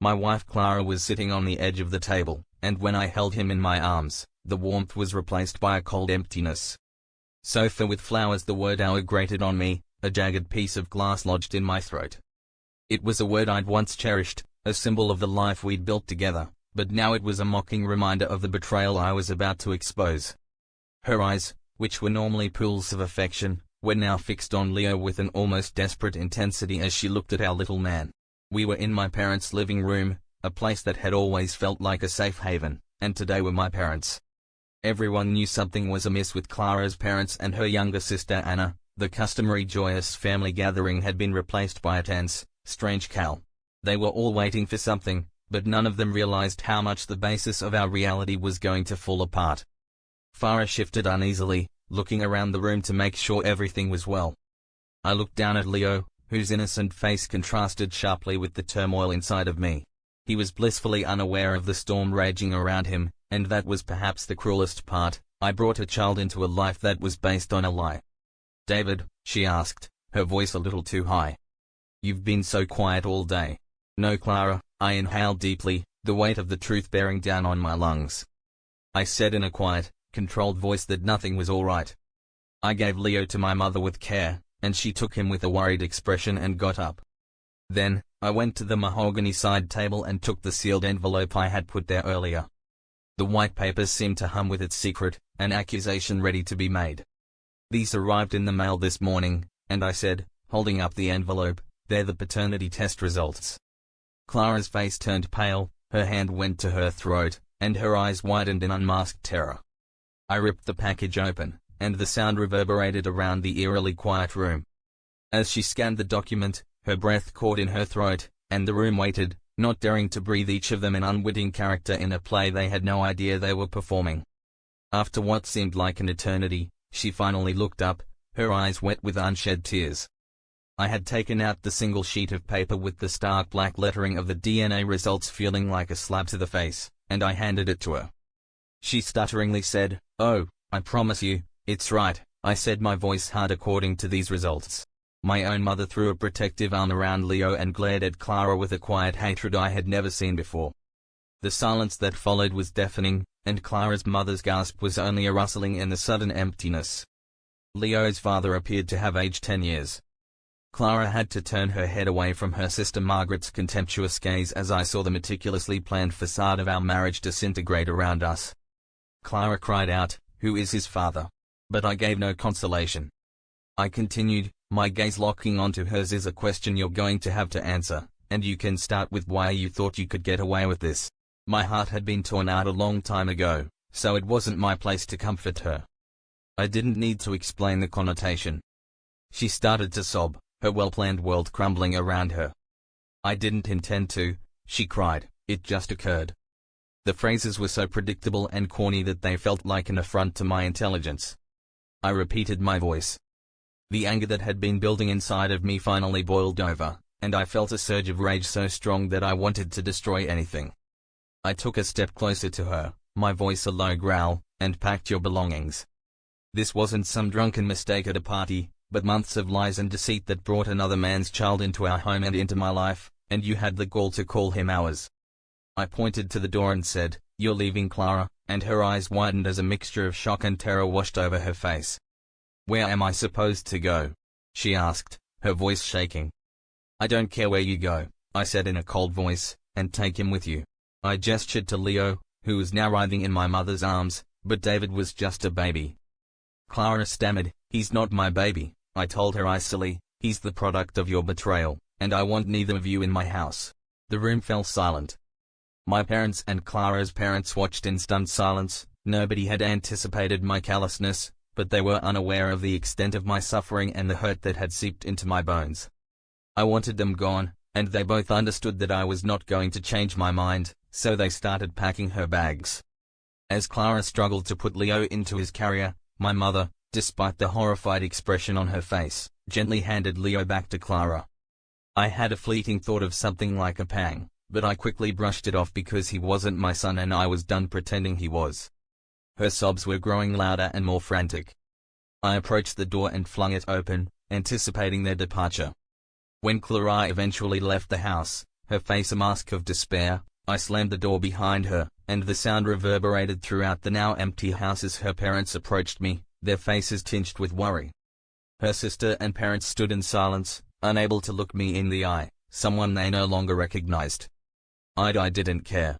My wife Clara was sitting on the edge of the table, and when I held him in my arms, the warmth was replaced by a cold emptiness. Sofa with flowers. The word hour grated on me, a jagged piece of glass lodged in my throat. It was a word I'd once cherished, a symbol of the life we'd built together, but now it was a mocking reminder of the betrayal I was about to expose. Her eyes, which were normally pools of affection, were now fixed on Leo with an almost desperate intensity as she looked at our little man. We were in my parents' living room, a place that had always felt like a safe haven, and today were my parents. Everyone knew something was amiss with Clara's parents and her younger sister Anna. The customary joyous family gathering had been replaced by a tense, strange calm. They were all waiting for something, but none of them realized how much the basis of our reality was going to fall apart. Farah shifted uneasily, looking around the room to make sure everything was well. I looked down at Leo, whose innocent face contrasted sharply with the turmoil inside of me. He was blissfully unaware of the storm raging around him, and that was perhaps the cruelest part. I brought a child into a life that was based on a lie. "David," she asked, her voice a little too high. "You've been so quiet all day." "No, Clara." I inhaled deeply, the weight of the truth bearing down on my lungs. I said in a quiet, controlled voice that nothing was all right. "I gave Leo to my mother with care, and she took him with a worried expression and got up. Then, I went to the mahogany side table and took the sealed envelope I had put there earlier. The white paper seemed to hum with its secret, an accusation ready to be made. These arrived in the mail this morning," and I said, holding up the envelope, "they're the paternity test results." Clara's face turned pale, her hand went to her throat, and her eyes widened in unmasked terror. I ripped the package open, and the sound reverberated around the eerily quiet room. As she scanned the document, her breath caught in her throat, and the room waited, not daring to breathe, each of them an unwitting character in a play they had no idea they were performing. After what seemed like an eternity, she finally looked up, her eyes wet with unshed tears. I had taken out the single sheet of paper with the stark black lettering of the DNA results feeling like a slap to the face, and I handed it to her. She stutteringly said, "Oh, I promise you, it's right," I said, my voice hard. "According to these results." My own mother threw a protective arm around Leo and glared at Clara with a quiet hatred I had never seen before. The silence that followed was deafening, and Clara's mother's gasp was only a rustling in the sudden emptiness. Leo's father appeared to have aged 10 years. Clara had to turn her head away from her sister Margaret's contemptuous gaze as I saw the meticulously planned facade of our marriage disintegrate around us. Clara cried out, "Who is his father?" But I gave no consolation. I continued, my gaze locking onto hers. "Is a question you're going to have to answer, and you can start with why you thought you could get away with this." My heart had been torn out a long time ago, so it wasn't my place to comfort her. I didn't need to explain the connotation. She started to sob, her well-planned world crumbling around her. "I didn't intend to," she cried, "it just occurred." The phrases were so predictable and corny that they felt like an affront to my intelligence. I repeated, my voice. The anger that had been building inside of me finally boiled over, and I felt a surge of rage so strong that I wanted to destroy anything. I took a step closer to her, my voice a low growl, and "Packed your belongings. This wasn't some drunken mistake at a party, but months of lies and deceit that brought another man's child into our home and into my life, and you had the gall to call him ours." I pointed to the door and said, "You're leaving, Clara," and her eyes widened as a mixture of shock and terror washed over her face. "Where am I supposed to go?" she asked, her voice shaking. "I don't care where you go," I said in a cold voice, "and take him with you." I gestured to Leo, who was now writhing in my mother's arms, but David was just a baby. Clara stammered, "He's not my baby," I told her icily, "he's the product of your betrayal, and I want neither of you in my house." The room fell silent. My parents and Clara's parents watched in stunned silence. Nobody had anticipated my callousness, but they were unaware of the extent of my suffering and the hurt that had seeped into my bones. I wanted them gone, and they both understood that I was not going to change my mind, so they started packing her bags. As Clara struggled to put Leo into his carrier, my mother, despite the horrified expression on her face, gently handed Leo back to Clara. I had a fleeting thought of something like a pang, but I quickly brushed it off because he wasn't my son and I was done pretending he was. Her sobs were growing louder and more frantic. I approached the door and flung it open, anticipating their departure. When Clara eventually left the house, her face a mask of despair. I slammed the door behind her, and the sound reverberated throughout the now empty house as her parents approached me, their faces tinged with worry. Her sister and parents stood in silence, unable to look me in the eye, someone they no longer recognized. I didn't care.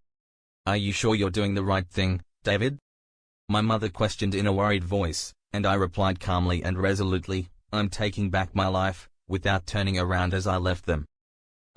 "Are you sure you're doing the right thing, David?" my mother questioned in a worried voice, and I replied calmly and resolutely, "I'm taking back my life," without turning around as I left them.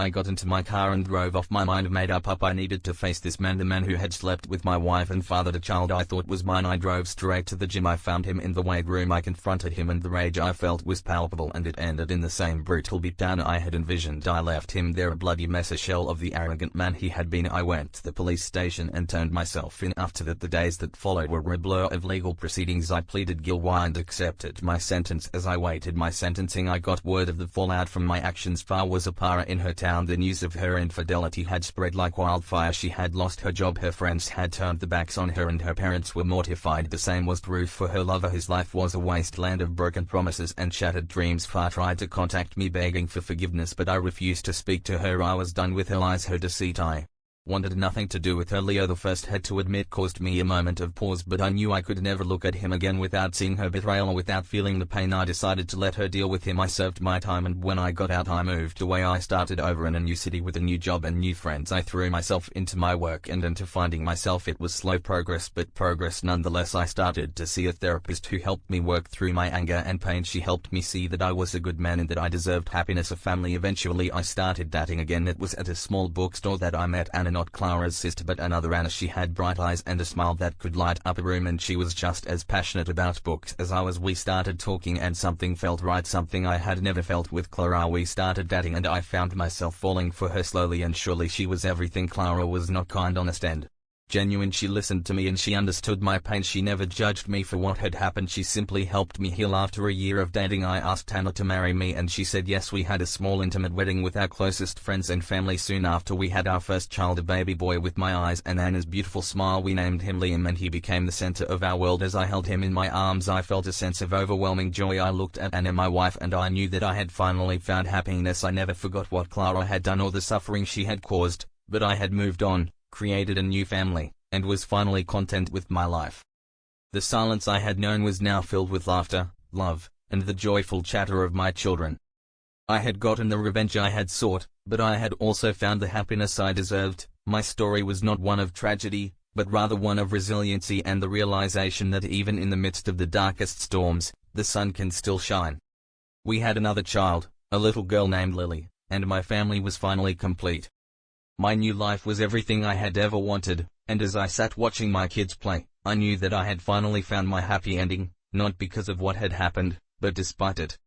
I got into my car and drove off. My mind made up I needed to face this man, the man who had slept with my wife and fathered a child I thought was mine. I drove straight to the gym. I found him in the weight room. I confronted him, and the rage I felt was palpable, and it ended in the same brutal beatdown I had envisioned. I left him there, a bloody mess, a shell of the arrogant man he had been. I went to the police station and turned myself in. After that, the days that followed were a blur of legal proceedings. I pleaded guilty and accepted my sentence. As I waited my sentencing, I got word of the fallout from my actions. Far was apara in her town. The news of her infidelity had spread like wildfire. She had lost her job, her friends had turned their backs on her, and her parents were mortified. The same was true for her lover, whose life was a wasteland of broken promises and shattered dreams. Far tried to contact me begging for forgiveness, but I refused to speak to her. I was done with her lies, her deceit. I wanted nothing to do with her. Leo the first had to admit caused me a moment of pause, but I knew I could never look at him again without seeing her betrayal or without feeling the pain. I decided to let her deal with him. I served my time, and when I got out I moved away. I started over in a new city with a new job and new friends. I threw myself into my work and into finding myself. It was slow progress, but progress nonetheless. I started to see a therapist who helped me work through my anger and pain. She helped me see that I was a good man and that I deserved happiness, a family. Eventually I started dating again. It was at a small bookstore that I met Anna, not Clara's sister but another Anna. She had bright eyes and a smile that could light up a room, and she was just as passionate about books as I was. We started talking and something felt right, something I had never felt with Clara. We started dating and I found myself falling for her slowly and surely. She was everything. Clara was not kind, honest and genuine. She listened to me and she understood my pain. She never judged me for what had happened. She simply helped me heal. After a year of dating, I asked Anna to marry me and she said yes. We had a small intimate wedding with our closest friends and family. Soon after, we had our first child, a baby boy with my eyes and Anna's beautiful smile. We named him Liam and he became the center of our world. As I held him in my arms, I felt a sense of overwhelming joy. I looked at Anna, my wife, and I knew that I had finally found happiness. I never forgot what Clara had done or the suffering she had caused, but I had moved on, created a new family, and was finally content with my life. The silence I had known was now filled with laughter, love, and the joyful chatter of my children. I had gotten the revenge I had sought, but I had also found the happiness I deserved. My story was not one of tragedy, but rather one of resiliency and the realization that even in the midst of the darkest storms, the sun can still shine. We had another child, a little girl named Lily, and my family was finally complete. My new life was everything I had ever wanted, and as I sat watching my kids play, I knew that I had finally found my happy ending, not because of what had happened, but despite it.